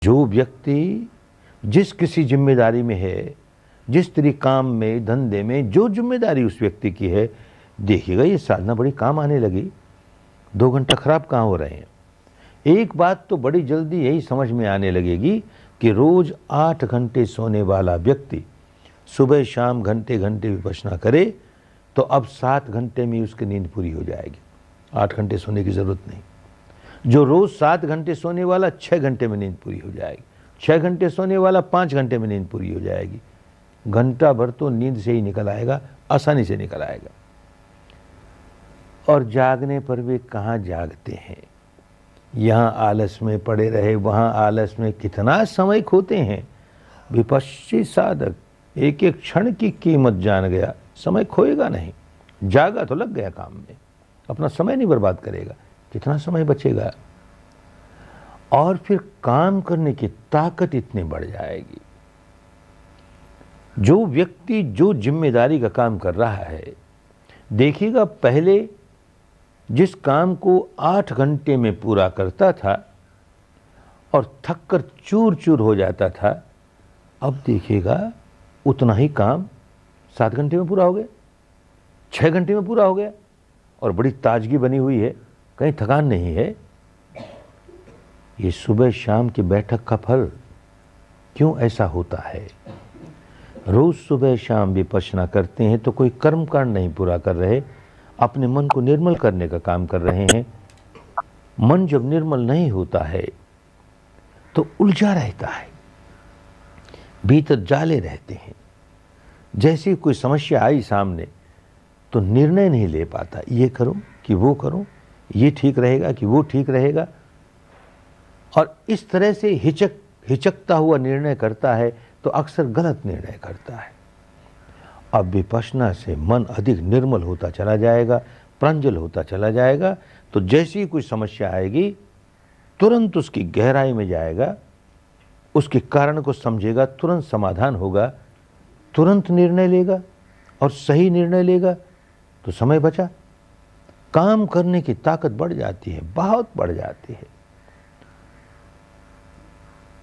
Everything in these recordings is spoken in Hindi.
जो व्यक्ति जिस किसी जिम्मेदारी में है, जिस तरह काम में, धंधे में जो जिम्मेदारी उस व्यक्ति की है, देखिएगा ये साधना बड़ी काम आने लगी। 2 घंटा खराब कहाँ हो रहे हैं। एक बात तो बड़ी जल्दी यही समझ में आने लगेगी कि रोज 8 घंटे सोने वाला व्यक्ति सुबह शाम घंटे घंटे विपश्यना करे तो अब 7 घंटे में उसकी नींद पूरी हो जाएगी। 8 घंटे सोने की जरूरत नहीं। जो रोज 7 घंटे सोने वाला 6 घंटे में नींद पूरी हो जाएगी। 6 घंटे सोने वाला 5 घंटे में नींद पूरी हो जाएगी। घंटा भर तो नींद से ही निकल आएगा, आसानी से निकल आएगा। और जागने पर वे कहाँ जागते हैं। यहाँ आलस में पड़े रहे, वहाँ आलस में कितना समय खोते हैं। विपश्ची साधक एक एक क्षण की कीमत जान गया, समय खोएगा नहीं। जागा तो लग गया काम में, अपना समय नहीं बर्बाद करेगा, कितना समय बचेगा। और फिर काम करने की ताकत इतनी बढ़ जाएगी। जो व्यक्ति जो जिम्मेदारी का काम कर रहा है, देखिएगा पहले जिस काम को 8 घंटे में पूरा करता था और थक कर चूर चूर हो जाता था, अब देखिएगा उतना ही काम 7 घंटे में पूरा हो गया, 6 घंटे में पूरा हो गया और बड़ी ताजगी बनी हुई है, कहीं थकान नहीं है। ये सुबह शाम की बैठक का फल। क्यों ऐसा होता है? रोज सुबह शाम विपश्यना करते हैं तो कोई कर्मकांड नहीं पूरा कर रहे, अपने मन को निर्मल करने का काम कर रहे हैं। मन जब निर्मल नहीं होता है तो उलझा रहता है, भीतर जाले रहते हैं। जैसे कोई समस्या आई सामने तो निर्णय नहीं ले पाता, ये करूं कि वो करूं, ये ठीक रहेगा कि वो ठीक रहेगा, और इस तरह से हिचकता हुआ निर्णय करता है तो अक्सर गलत निर्णय करता है। अब विपश्यना से मन अधिक निर्मल होता चला जाएगा, प्रांजल होता चला जाएगा, तो जैसी ही कोई समस्या आएगी तुरंत उसकी गहराई में जाएगा, उसके कारण को समझेगा, तुरंत समाधान होगा, तुरंत निर्णय लेगा और सही निर्णय लेगा तो समय बचा। काम करने की ताकत बढ़ जाती है, बहुत बढ़ जाती है।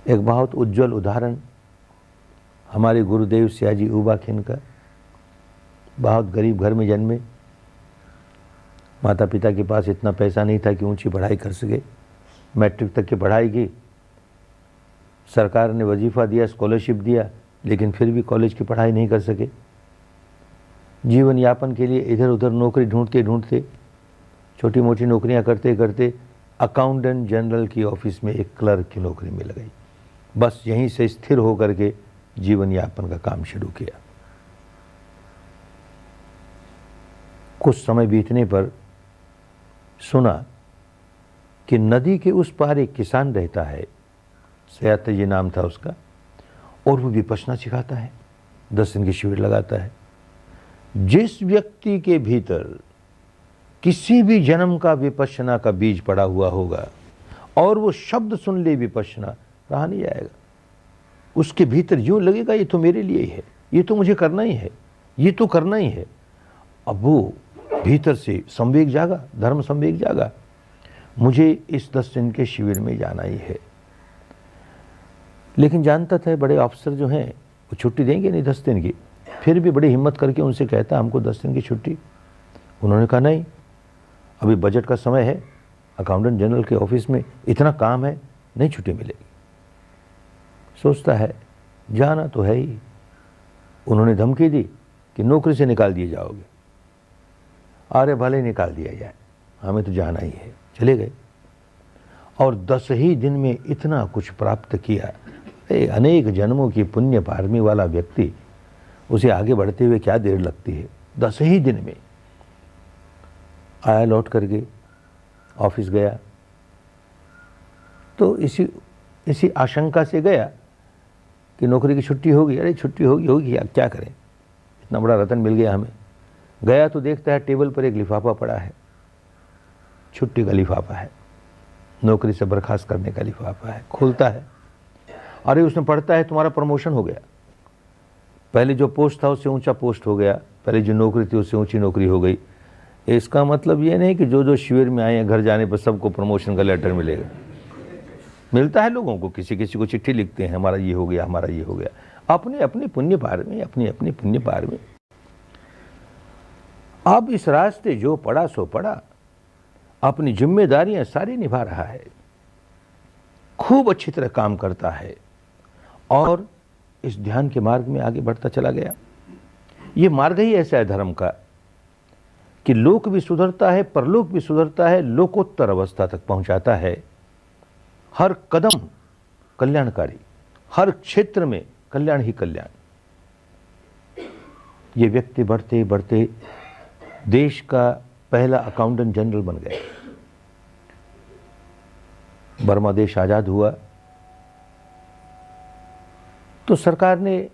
एक बहुत उज्जवल उदाहरण हमारे गुरुदेव सियाजी उबाखिन का। बहुत गरीब घर में जन्मे, माता पिता के पास इतना पैसा नहीं था कि ऊंची पढ़ाई कर सके। मैट्रिक तक की पढ़ाई की, सरकार ने वजीफा दिया, स्कॉलरशिप दिया, लेकिन फिर भी कॉलेज की पढ़ाई नहीं कर सके। जीवन यापन के लिए इधर उधर नौकरी ढूंढते ढूंढते, छोटी मोटी नौकरियां करते करते अकाउंटेंट जनरल की ऑफिस में एक क्लर्क की नौकरी मिल गई। बस यहीं से स्थिर होकर के जीवन यापन का काम शुरू किया। कुछ समय बीतने पर सुना कि नदी के उस पार एक किसान रहता है, सयाते जी नाम था उसका, और वो विपश्यना सिखाता है, 10 दिन की शिविर लगाता है। जिस व्यक्ति के भीतर किसी भी जन्म का विपश्यना का बीज पड़ा हुआ होगा और वो शब्द सुन ले विपश्यना, रहा नहीं जाएगा। उसके भीतर यूं लगेगा ये तो मेरे लिए ही है, ये तो मुझे करना ही है, ये तो करना ही है। अब वो भीतर से संवेग जागा, धर्म संवेग जागा, मुझे इस 10 दिन के शिविर में जाना ही है। लेकिन जानता था बड़े अफसर जो हैं वो छुट्टी देंगे नहीं 10 दिन की, फिर भी बड़ी हिम्मत करके उनसे कहता हमको 10 दिन की छुट्टी। उन्होंने कहा नहीं, अभी बजट का समय है, अकाउंटेंट जनरल के ऑफिस में इतना काम है, नहीं छुट्टी मिलेगी। सोचता है जाना तो है ही। उन्होंने धमकी दी कि नौकरी से निकाल दिए जाओगे। अरे भले निकाल दिया जाए, हमें तो जाना ही है। चले गए और 10 ही दिन में इतना कुछ प्राप्त किया। अनेक जन्मों की पुण्य पारमी वाला व्यक्ति, उसे आगे बढ़ते हुए क्या देर लगती है। 10 ही दिन में आया, लौट करके ऑफिस गया तो इसी आशंका से गया कि नौकरी की छुट्टी होगी। अरे छुट्टी होगी क्या करें, इतना बड़ा रतन मिल गया हमें। गया तो देखता है टेबल पर एक लिफाफा पड़ा है, छुट्टी का लिफाफा है, नौकरी से बर्खास्त करने का लिफाफा है। खोलता है, अरे उसमें पढ़ता है तुम्हारा प्रमोशन हो गया, पहले जो पोस्ट था उससे ऊंचा पोस्ट हो गया, पहले जो नौकरी थी उससे ऊंची नौकरी हो गई। इसका मतलब ये नहीं कि जो जो शिविर में आए हैं घर जाने पर सबको प्रमोशन का लेटर मिलेगा। मिलता है लोगों को, किसी किसी को चिट्ठी लिखते हैं, हमारा ये हो गया, हमारा ये हो गया, अपने अपने पुण्य पार में, अपने अपने पुण्य पार में। अब इस रास्ते जो पड़ा सो पड़ा, अपनी जिम्मेदारियां सारी निभा रहा है, खूब अच्छी तरह काम करता है और इस ध्यान के मार्ग में आगे बढ़ता चला गया। ये मार्ग ही ऐसा है धर्म का कि लोक भी सुधरता है, परलोक भी सुधरता है, लोकोत्तर अवस्था तक पहुंचाता है। हर कदम कल्याणकारी, हर क्षेत्र में कल्याण ही कल्याण। ये व्यक्ति बढ़ते बढ़ते देश का पहला अकाउंटेंट जनरल बन गया। बर्मा देश आजाद हुआ तो सरकार ने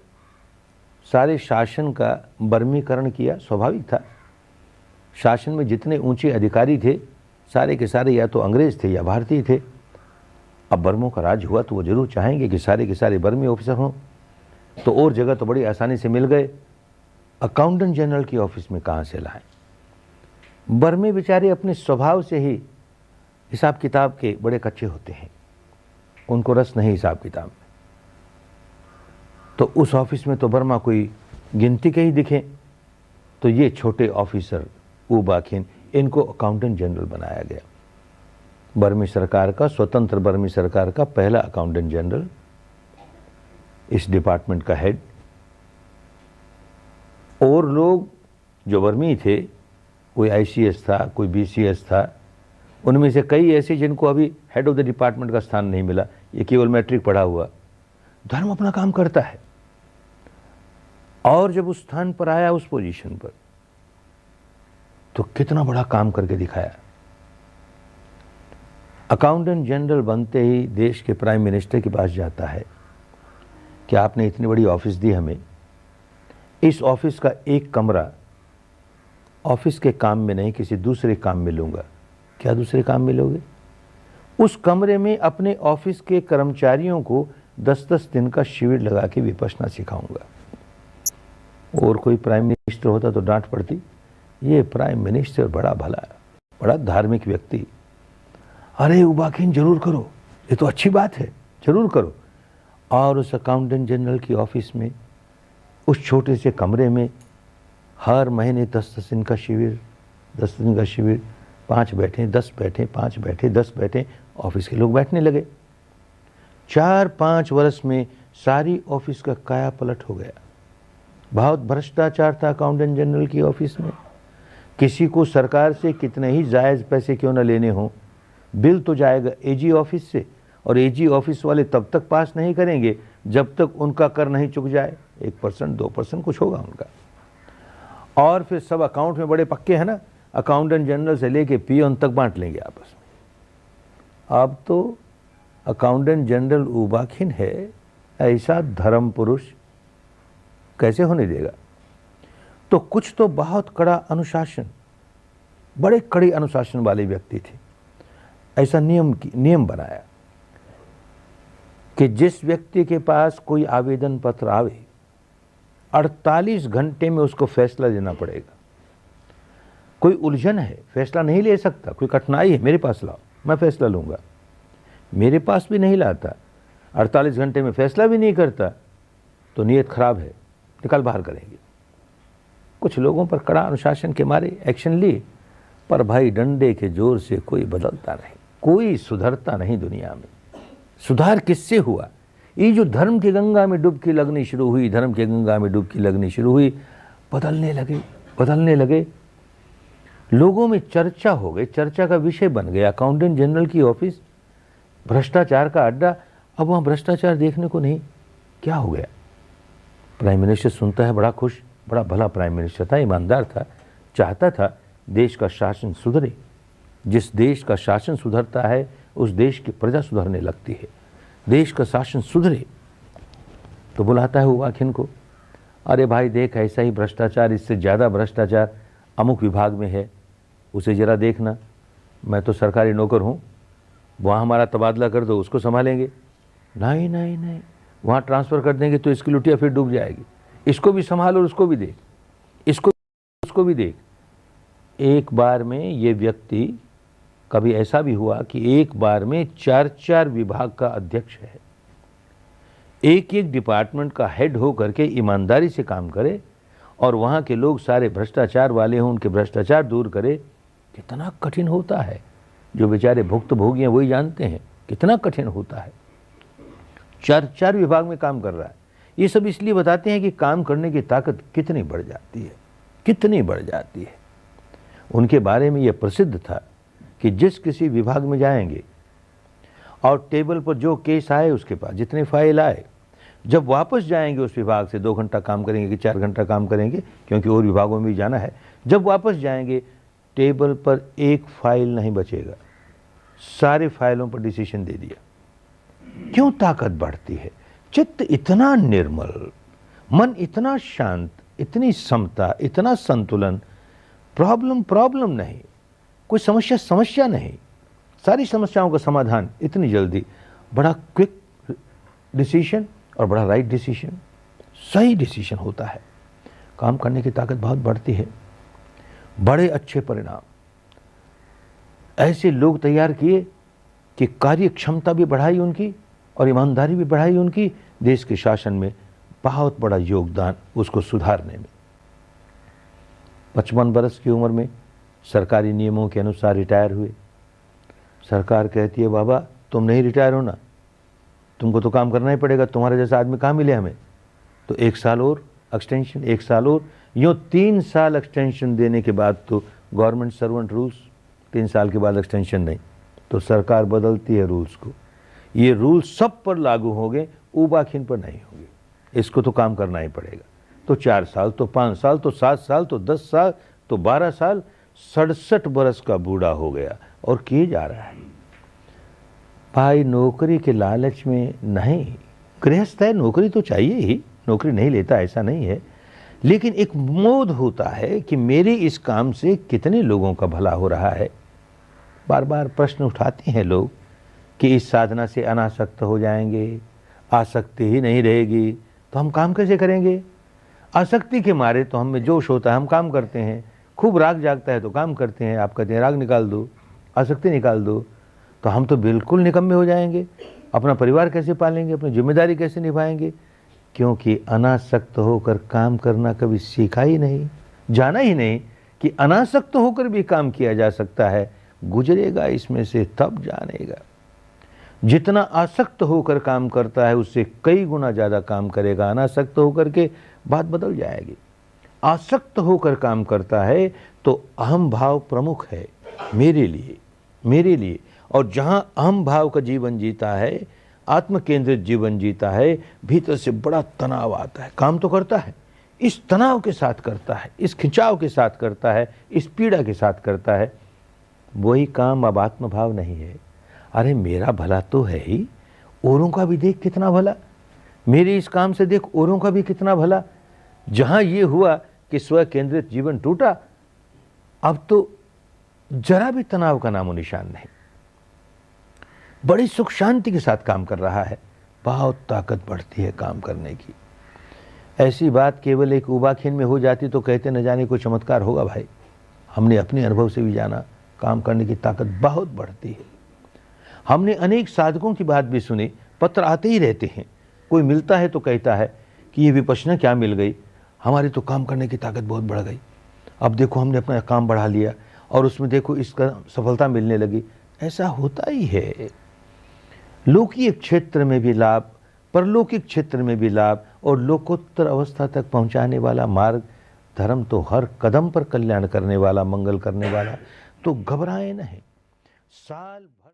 सारे शासन का बर्मीकरण किया, स्वाभाविक था। शासन में जितने ऊंचे अधिकारी थे सारे के सारे या तो अंग्रेज थे या भारतीय थे। अब बर्मों का राज हुआ तो वो जरूर चाहेंगे कि सारे के सारे बर्मी ऑफिसर हों, तो और जगह तो बड़ी आसानी से मिल गए। अकाउंटेंट जनरल की ऑफिस में कहाँ से लाएं? बर्मी बेचारे अपने स्वभाव से ही हिसाब किताब के बड़े कच्चे होते हैं, उनको रस नहीं हिसाब किताब में। तो उस ऑफिस में तो बर्मा कोई गिनती के ही दिखे, तो ये छोटे ऑफिसर ऊ बाखिन, इनको अकाउंटेंट जनरल बनाया गया। बर्मी सरकार का, स्वतंत्र बर्मी सरकार का पहला अकाउंटेंट जनरल, इस डिपार्टमेंट का हेड। और लोग जो बर्मी थे, कोई ICS था, कोई BCS था, उनमें से कई ऐसे जिनको अभी हेड ऑफ द डिपार्टमेंट का स्थान नहीं मिला, ये केवल मैट्रिक पढ़ा हुआ। धर्म अपना काम करता है और जब उस स्थान पर आया, उस पोजीशन पर, तो कितना बड़ा काम करके दिखाया। अकाउंटेंट जनरल बनते ही देश के प्राइम मिनिस्टर के पास जाता है कि आपने इतनी बड़ी ऑफिस दी हमें, इस ऑफिस का एक कमरा ऑफिस के काम में नहीं किसी दूसरे काम में लूंगा। क्या दूसरे काम में लोगे? उस कमरे में अपने ऑफिस के कर्मचारियों को 10-10 दिन का शिविर लगा के विपश्यना सिखाऊंगा। और कोई प्राइम मिनिस्टर होता तो डांट पड़ती, ये प्राइम मिनिस्टर बड़ा भला, बड़ा धार्मिक व्यक्ति, अरे उबाखिन जरूर करो, ये तो अच्छी बात है, जरूर करो। और उस अकाउंटेंट जनरल की ऑफिस में, उस छोटे से कमरे में हर महीने 10-10 दिन का शिविर, 10 दिन का शिविर, 5 बैठे, 10 बैठे, 5 बैठे, 10 बैठे, ऑफिस के लोग बैठने लगे। 4-5 वर्ष में सारी ऑफिस का काया पलट हो गया। बहुत भ्रष्टाचार था अकाउंटेंट जनरल की ऑफिस में। किसी को सरकार से कितने ही जायज़ पैसे क्यों न लेने हों, बिल तो जाएगा AG ऑफिस से, और AG ऑफिस वाले तब तक पास नहीं करेंगे जब तक उनका कर नहीं चुक जाए। 1%, 2% कुछ होगा उनका। और फिर सब अकाउंट में बड़े पक्के हैं ना, अकाउंटेंट जनरल से लेके पियोन तक बांट लेंगे आपस में। अब तो अकाउंटेंट जनरल उबाखिन है, ऐसा धर्म पुरुष कैसे होने देगा? तो कुछ तो बहुत कड़ा अनुशासन, बड़े कड़े अनुशासन वाले व्यक्ति थे। ऐसा नियम बनाया कि जिस व्यक्ति के पास कोई आवेदन पत्र आवे 48 घंटे में उसको फैसला देना पड़ेगा। कोई उलझन है, फैसला नहीं ले सकता, कोई कठिनाई है, मेरे पास लाओ, मैं फैसला लूंगा। मेरे पास भी नहीं लाता, 48 घंटे में फैसला भी नहीं करता, तो नीयत खराब है, निकाल बाहर करेंगे। कुछ लोगों पर कड़ा अनुशासन के मारे एक्शन लिए, पर भाई डंडे के जोर से कोई बदलता नहीं, कोई सुधरता नहीं दुनिया में। सुधार किससे हुआ? ये जो धर्म की गंगा में डुबकी लगनी शुरू हुई, धर्म की गंगा में डुबकी लगनी शुरू हुई, बदलने लगे। लोगों में चर्चा हो गई, चर्चा का विषय बन गया अकाउंटेंट जनरल की ऑफिस, भ्रष्टाचार का अड्डा। अब वहाँ भ्रष्टाचार देखने को नहीं, क्या हो गया? प्राइम मिनिस्टर सुनता है बड़ा खुश, बड़ा भला प्राइम मिनिस्टर था, ईमानदार था, चाहता था देश का शासन सुधरे। जिस देश का शासन सुधरता है उस देश की प्रजा सुधरने लगती है। देश का शासन सुधरे तो बुलाता है उबाखिन को, अरे भाई देख, ऐसा ही भ्रष्टाचार, इससे ज़्यादा भ्रष्टाचार अमुक विभाग में है, उसे ज़रा देखना। मैं तो सरकारी नौकर हूँ, वहाँ हमारा तबादला कर दो, उसको संभालेंगे। नहीं नहीं नहीं, वहाँ ट्रांसफ़र कर देंगे तो इसकी लुटिया फिर डूब जाएगी, इसको भी संभाल और उसको भी देख, इसको भी देख। एक बार में ये व्यक्ति कभी ऐसा भी हुआ कि एक बार में 4-4 विभाग का अध्यक्ष है, एक एक डिपार्टमेंट का हेड हो करके ईमानदारी से काम करे और वहाँ के लोग सारे भ्रष्टाचार वाले हों, उनके भ्रष्टाचार दूर करे। कितना कठिन होता है, जो बेचारे भुक्तभोगी हैं वही जानते हैं कितना कठिन होता है। 4-4 विभाग में काम कर रहा है। ये सब इसलिए बताते हैं कि काम करने की ताकत कितनी बढ़ जाती है, कितनी बढ़ जाती है। उनके बारे में यह प्रसिद्ध था कि जिस किसी विभाग में जाएंगे और टेबल पर जो केस आए, उसके पास जितने फाइल आए, जब वापस जाएंगे उस विभाग से 2 घंटा काम करेंगे कि 4 घंटा काम करेंगे, क्योंकि और विभागों में भी जाना है, जब वापस जाएंगे टेबल पर एक फाइल नहीं बचेगा, सारे फाइलों पर डिसीजन दे दिया। क्यों ताकत बढ़ती है? चित्त इतना निर्मल, मन इतना शांत, इतनी समता, इतना संतुलन, प्रॉब्लम नहीं, कोई समस्या नहीं, सारी समस्याओं का समाधान इतनी जल्दी, बड़ा क्विक डिसीजन और बड़ा राइट डिसीजन, सही डिसीजन होता है। काम करने की ताकत बहुत बढ़ती है, बड़े अच्छे परिणाम ऐसे लोग तैयार किए कि कार्य क्षमता भी बढ़ाई उनकी और ईमानदारी भी बढ़ाई उनकी, देश के शासन में बहुत बड़ा योगदान उसको सुधारने में। 55 वर्ष की उम्र में सरकारी नियमों के अनुसार रिटायर हुए। सरकार कहती है बाबा तुम नहीं रिटायर होना, तुमको तो काम करना ही पड़ेगा, तुम्हारे जैसा आदमी कहाँ मिले हमें, तो 1 साल और एक्सटेंशन, 1 साल और, यूँ 3 साल एक्सटेंशन देने के बाद तो गवर्नमेंट सर्वेंट रूल्स, 3 साल के बाद एक्सटेंशन नहीं, तो सरकार बदलती है रूल्स को। ये रूल सब पर लागू होंगे, ऊबाखिन पर नहीं होंगे, इसको तो काम करना ही पड़ेगा। तो 4 साल, तो 5 साल, तो 7 साल, तो 10 साल, तो 12 साल, 67 वर्ष का बूढ़ा हो गया और किए जा रहा है। भाई नौकरी के लालच में नहीं, गृहस्थ है, नौकरी तो चाहिए ही, नौकरी नहीं लेता ऐसा नहीं है, लेकिन एक मोद होता है कि मेरे इस काम से कितने लोगों का भला हो रहा है। बार बार प्रश्न उठाते हैं लोग कि इस साधना से अनासक्त हो जाएंगे, आसक्ति ही नहीं रहेगी तो हम काम कैसे करेंगे। आसक्ति के मारे तो हम में जोश होता है, हम काम करते हैं, खूब राग जागता है तो काम करते हैं। आप कहते हैं राग निकाल दो, आसक्ति निकाल दो, तो हम तो बिल्कुल निकम्मे हो जाएंगे। अपना परिवार कैसे पालेंगे, अपनी जिम्मेदारी कैसे निभाएंगे, क्योंकि अनासक्त होकर काम करना कभी सीखा ही नहीं, जाना ही नहीं कि अनासक्त होकर भी काम किया जा सकता है। गुजरेगा इसमें से तब जानेगा। जितना आसक्त होकर काम करता है उससे कई गुना ज़्यादा काम करेगा, अनासक्त होकर के बात बदल जाएगी। आसक्त होकर काम करता है तो अहम भाव प्रमुख है मेरे लिए, और जहाँ अहम भाव का जीवन जीता है, आत्म केंद्रित जीवन जीता है, भीतर से बड़ा तनाव आता है। काम तो करता है, इस तनाव के साथ करता है, इस खिंचाव के साथ करता है, इस पीड़ा के साथ करता है। वही काम अब आत्म भाव नहीं है। अरे मेरा भला तो है ही, औरों का भी देख कितना भला, मेरे इस काम से देख औरों का भी कितना भला। जहाँ ये हुआ कि स्व केंद्रित जीवन टूटा, अब तो जरा भी तनाव का नामो निशान नहीं, बड़ी सुख शांति के साथ काम कर रहा है। बहुत ताकत बढ़ती है काम करने की। ऐसी बात केवल एक उबाखिन में हो जाती तो कहते न जाने कोई चमत्कार होगा। भाई हमने अपने अनुभव से भी जाना, काम करने की ताकत बहुत बढ़ती है। हमने अनेक साधकों की बात भी सुनी, पत्र आते ही रहते हैं, कोई मिलता है तो कहता है कि ये विपश्यना क्या मिल गई, हमारी तो काम करने की ताकत बहुत बढ़ गई, अब देखो हमने अपना काम बढ़ा लिया और उसमें देखो इसका सफलता मिलने लगी। ऐसा होता ही है। लौकिक क्षेत्र में भी लाभ, परलौकिक क्षेत्र में भी लाभ, और लोकोत्तर अवस्था तक पहुंचाने वाला मार्ग धर्म तो हर कदम पर कल्याण करने वाला, मंगल करने वाला। तो घबराए नहीं। साल भर